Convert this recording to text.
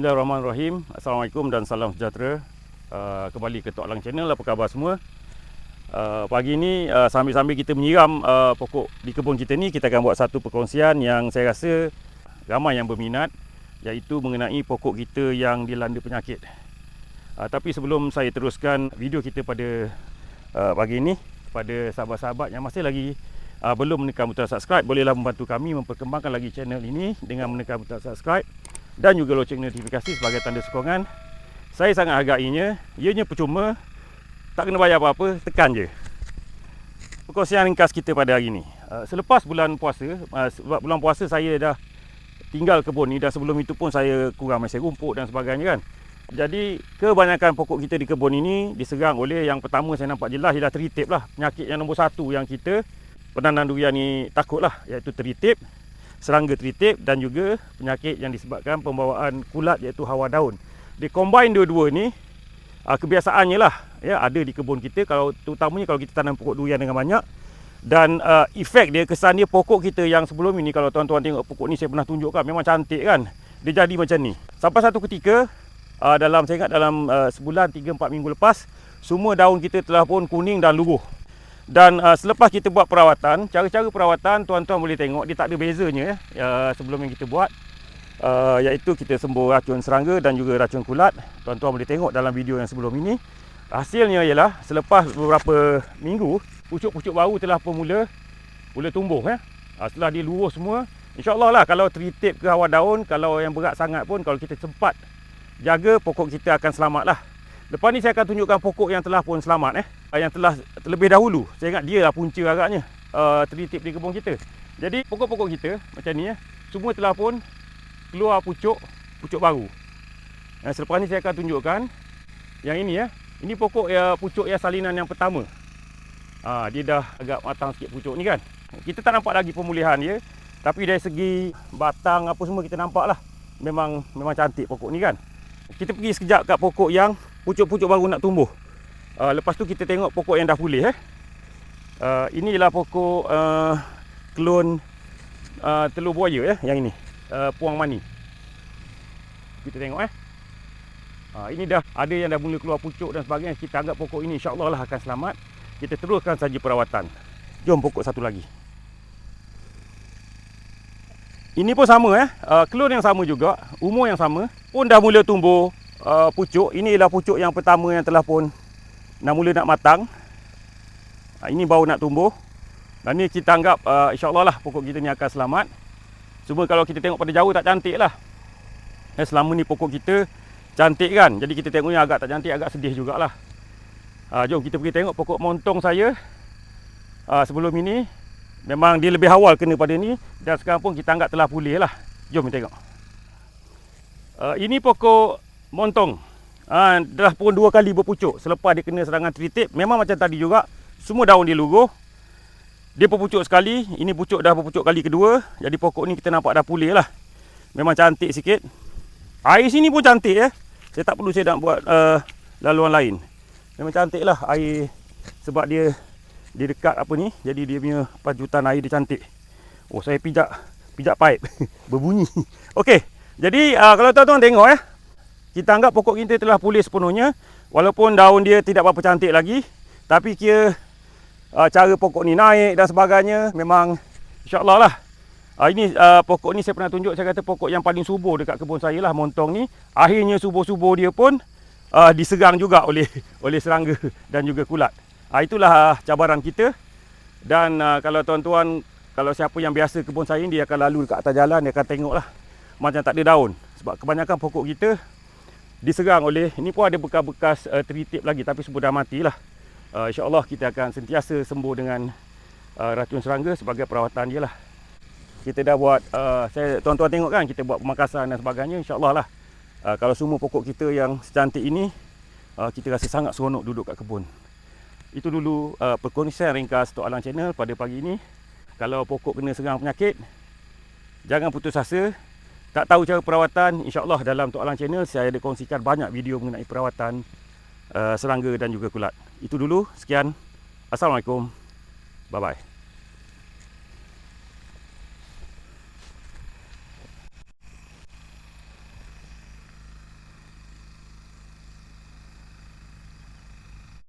Bismillahirrahmanirrahim. Assalamualaikum dan salam sejahtera. Kembali ke Tok Lang Channel. Apa khabar semua? Pagi ni sambil-sambil kita menyiram pokok di kebun kita ni, kita akan buat satu perkongsian yang saya rasa ramai yang berminat, iaitu mengenai pokok kita yang dilanda penyakit. Tapi sebelum saya teruskan video kita pada pagi ini, kepada sahabat-sahabat yang masih lagi belum menekan butang subscribe, bolehlah membantu kami memperkembangkan lagi channel ini dengan menekan butang subscribe dan juga loceng notifikasi sebagai tanda sokongan. Saya sangat hargainya. Ianya percuma, tak kena bayar apa-apa, tekan je. Perkongsian ringkas kita pada hari ini. Selepas bulan puasa, sebab bulan puasa saya dah tinggal kebun ni, dan sebelum itu pun saya kurang mesin rumput dan sebagainya kan. Jadi kebanyakan pokok kita di kebun ini diserang oleh, yang pertama saya nampak jelas ialah teritip lah. Penyakit yang nombor satu yang kita penanam durian ni takut lah, iaitu teritip, serangga teritip, dan juga penyakit yang disebabkan pembawaan kulat, iaitu hawa daun. Dia combine dua-dua ni, kebiasaannya lah ya, ada di kebun kita, kalau terutamanya kalau kita tanam pokok durian dengan banyak. Dan efek dia, kesan dia, pokok kita yang sebelum ini, kalau tuan-tuan tengok pokok ni, saya pernah tunjukkan, memang cantik kan. Dia jadi macam ni. Sampai satu ketika, saya ingat dalam sebulan 3-4 minggu lepas, semua daun kita telah pun kuning dan luruh. Dan selepas kita buat perawatan, cara-cara perawatan tuan-tuan boleh tengok dia tak ada bezanya ya, sebelum yang kita buat, iaitu kita sembuh racun serangga dan juga racun kulat. Tuan-tuan boleh tengok dalam video yang sebelum ini. Hasilnya ialah selepas beberapa minggu, pucuk-pucuk baru telah pun mula tumbuh ya. Setelah dia luruh semua, insya-Allah lah, kalau teritip ke hawa daun, kalau yang berat sangat pun, kalau kita sempat jaga, pokok kita akan selamat lah. Lepas ni saya akan tunjukkan pokok yang telah pun selamat yang telah terlebih dahulu. Saya ingat dia lah punca agaknya teritip di kebun kita. Jadi pokok-pokok kita macam ni semua telah pun keluar pucuk baru. Selepas ni saya akan tunjukkan yang ini Ini pokok pucuk yang salinan yang pertama. Dia dah agak matang sikit pucuk ni kan. Kita tak nampak lagi pemulihan dia, tapi dari segi batang apa semua kita nampak lah. Memang cantik pokok ni kan. Kita pergi sekejap kat pokok yang pucuk-pucuk baru nak tumbuh. Lepas tu kita tengok pokok yang dah pulih Inilah pokok klon telur buaya yang ini, puang mani. Kita tengok ini dah ada yang dah mula keluar pucuk dan sebagainya. Kita anggap pokok ini insya-Allah lah akan selamat. Kita teruskan saja perawatan. Jom pokok satu lagi. Ini pun sama klon yang sama juga, umur yang sama, pun dah mula tumbuh pucuk. Ini ialah pucuk yang pertama yang telah pun mula nak matang. Ini baru nak tumbuh. Dan ni kita anggap insya-Allah lah pokok kita ni akan selamat. Cuma kalau kita tengok pada jauh tak cantik lah. Selama ni pokok kita cantik kan. Jadi kita tengoknya agak tak cantik, agak sedih jugalah. Jom kita pergi tengok pokok montong saya. Sebelum ini memang dia lebih awal kena pada ni, dan sekarang pun kita anggap telah pulih lah. Jom kita tengok. Ini pokok montong. Dah pun 2 kali berpucuk selepas dia kena serangan teritip. Memang macam tadi juga, semua daun dia luruh. Dia berpucuk sekali. Ini pucuk dah berpucuk kali kedua. Jadi pokok ni kita nampak dah pulih lah. Memang cantik sikit. Air sini pun cantik Saya tak perlu saya nak buat laluan lain. Memang cantik lah air, sebab dia dekat apa ni, jadi dia punya panjutan air dia cantik. Saya pijak pipe berbunyi. Okey, jadi kalau tuan-tuan tengok kita anggap pokok kita telah pulih sepenuhnya. Walaupun daun dia tidak berapa cantik lagi, tapi kira cara pokok ni naik dan sebagainya, memang insya-Allah lah. Ini pokok ni saya pernah tunjuk, saya kata pokok yang paling subur dekat kebun saya lah, montong ni. Akhirnya subur-subur dia pun diserang juga oleh serangga dan juga kulat. Itulah cabaran kita. Dan kalau tuan-tuan, kalau siapa yang biasa kebun saya ni, dia akan lalu dekat atas jalan, dia akan tengok lah macam tak ada daun. Sebab kebanyakan pokok kita diserang oleh, ini pun ada bekas-bekas teritip lagi, tapi semua dah mati lah. InsyaAllah kita akan sentiasa sembuh dengan racun serangga sebagai perawatan dia lah. Kita dah buat, tuan-tuan tengok kan, kita buat pemakasan dan sebagainya. InsyaAllah lah, kalau semua pokok kita yang secantik ini, kita rasa sangat seronok duduk kat kebun. Itu dulu perkongsian ringkas Tok Lang Channel pada pagi ini. Kalau pokok kena serang penyakit, jangan putus asa. Tak tahu cara perawatan, insya-Allah dalam Tok Lang Channel saya ada kongsikan banyak video mengenai perawatan serangga dan juga kulat. Itu dulu, sekian. Assalamualaikum. Bye bye.